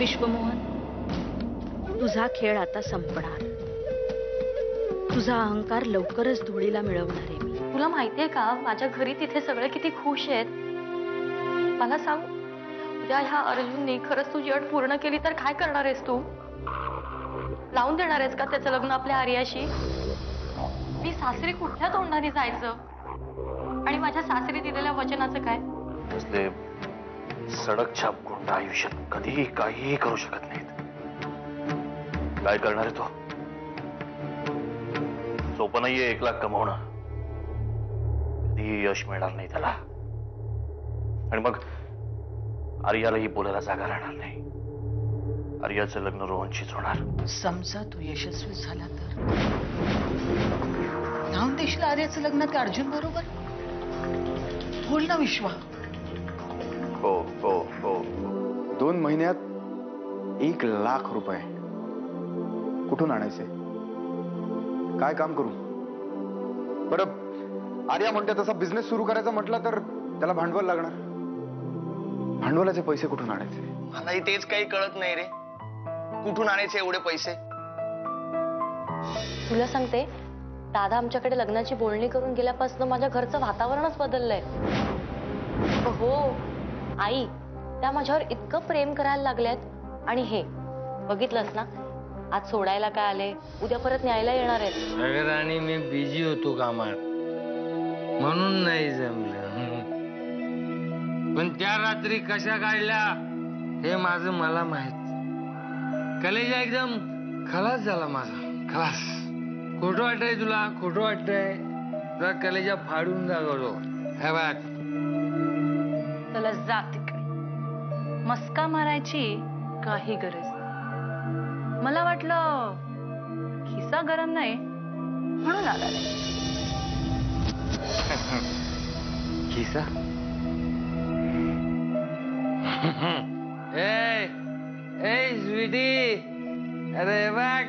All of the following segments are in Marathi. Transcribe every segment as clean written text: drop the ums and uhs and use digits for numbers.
विश्वमोहन, तुझा खेळ आता संपणार. तुझा अहंकार लवकरच धुळीला मिळवणार आहे मी. तुला माहितीये का, माझ्या घरी तिथे सगळे किती खुश आहेत. मला सांग, उद्या ह्या अर्जुनने खरंच तुझी अट पूर्ण केली तर काय करणार आहेस तू? लावून देणार आहेस का त्याचं लग्न आपल्या आर्याशी? मी सासरी कुठल्या तोंडाने जायचं? आणि माझ्या सासरी दिलेल्या वचनाचं काय? तसले सडक छाप गुंड आयुष्यात कधीही काहीही करू शकत नाहीत. काय करणार आहे तो? सोपं नाहीये 1 लाख कमवणं. कधीही यश मिळणार नाही त्याला. आणि मग आर्यालाही बोलायला जागा राहणार नाही. आर्याचं लग्न रोहनशीच होणार. समजा तू यशस्वी झाला तर लावून देशील आर्याचं लग्न त्या अर्जुन बरोबर? बोल ना विश्वा. हो हो हो. 2 महिन्यात 1 लाख रुपये कुठून आणायचे? काय काम करू? बरं, आर्या म्हणते तसा बिझनेस सुरू करायचा म्हटलं तर त्याला भांडवल लागणार. भांडवलाचे पैसे कुठून आणायचे? मलाही तेच काही कळत नाही रे. कुठून आणायचे एवढे पैसे? तुला सांगते, दादा आमच्याकडे लग्नाची बोलणी करून गेल्यापासून माझ्या घरचं वातावरणच बदललंय. हो आई, त्या माझ्यावर इतकं प्रेम करायला लागल्यात. आणि हे बघितलंस ना, आज सोडायला काय आले, उद्या परत न्यायला येणार आहेत. अगर आणि मी बिझी होतो कामात म्हणून नाही जमलं. पण त्या रात्री कशा काढल्या हे माझं मला माहित. कलेजा एकदम खलास झाला माझा, खलास. खोटं वाटतंय तुला? खोटं वाटतंय? तुला कलेजा फाडून दाखवतो. हे बघ, चला जा तिकडे. मस्का मारायची काही गरज. मला वाटलं खिसा गरम नाही म्हणून आला नाही. खिसा? ए ए स्वीटी, अरे बघ,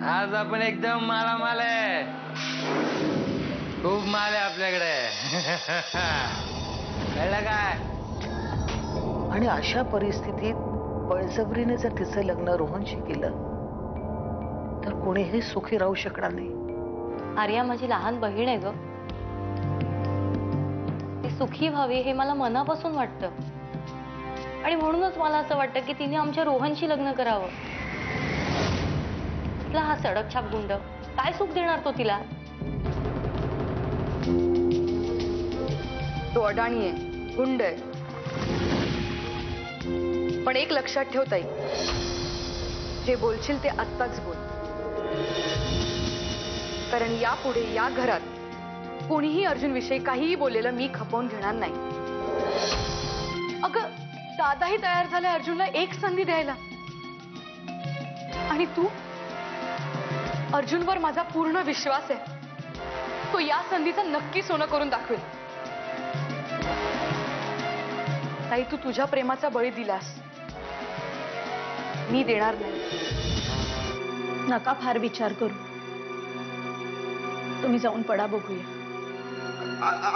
आज आपण एकदम मालामाल आहे. खूप माल आहे आपल्याकडे. कळलं काय? आणि अशा परिस्थितीत बळजबरीने जर तिचं लग्न रोहनशी केलं तर कोणीही सुखी राहू शकणार नाही. आर्या माझी लहान बहीण आहे ग. ती सुखी व्हावी हे मला मनापासून वाटतं. आणि म्हणूनच मला असं वाटतं की तिने आमच्या रोहनशी लग्न करावं. तिला हा सडकछाप गुंड काय सुख देणार तो तिला? तो अडाणी आहे, गुंड आहे. पण एक लक्षात ठेव ताई, जे बोलशील ते आत्ताच बोल. कारण यापुढे या घरात कोणीही अर्जुन विषयी काहीही बोललेलं मी खपवून घेणार नाही. अगं, दादाही तयार झाले अर्जुनला एक संधी द्यायला. आणि तू? अर्जुनवर माझा पूर्ण विश्वास आहे. तो या संधीचं नक्की सोनं करून दाखवेल. ताई, तू तुझ्या प्रेमाचा बळी दिलास, मी देणार नाही. नका फार विचार करू. तुम्ही जाऊन पडा, बघूया.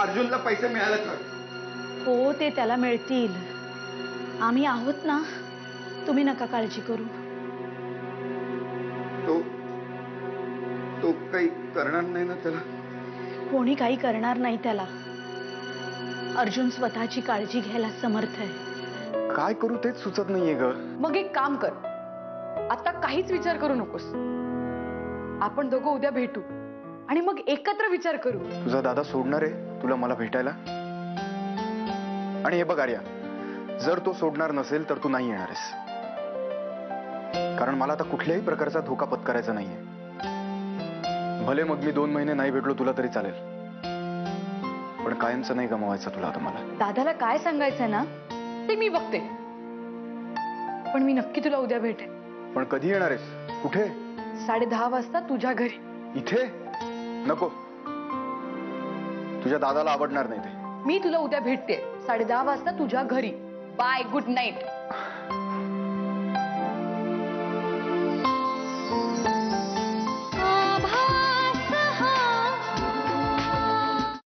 अर्जुनला पैसे मिळाले तर? हो, ते त्याला मिळतील. आम्ही आहोत ना. तुम्ही नका काळजी करू. तो काही करणार नाही ना त्याला? कोणी काही करणार नाही त्याला. अर्जुन स्वतःची काळजी घ्यायला समर्थ आहे. काय करू तेच सुचत नाहीये ग. मग एक काम कर, आता काहीच विचार करू नकोस. आपण दोघं उद्या भेटू आणि मग एकत्र विचार करू. तुझा दादा सोडणार आहे तुला मला भेटायला? आणि हे बघ आर्या, जर तो सोडणार नसेल तर तू नाही येणार आहेस. कारण मला आता कुठल्याही प्रकारचा धोका पत्करायचा नाहीये. भले मग मी 2 महिने नाही भेटलो तुला तरी चालेल, पण कायमचं नाही गमवायचं तुला आता मला. दादाला काय सांगायचंय ना ते मी बघते. पण मी नक्की तुला उद्या भेटेन. पण कधी येणार आहेस? कुठे? 10:30 वाजता तुझ्या घरी. इथे नको, तुझ्या दादाला आवडणार नाही ते. मी तुला उद्या भेटते 10:30 वाजता तुझ्या घरी. Bye, good night.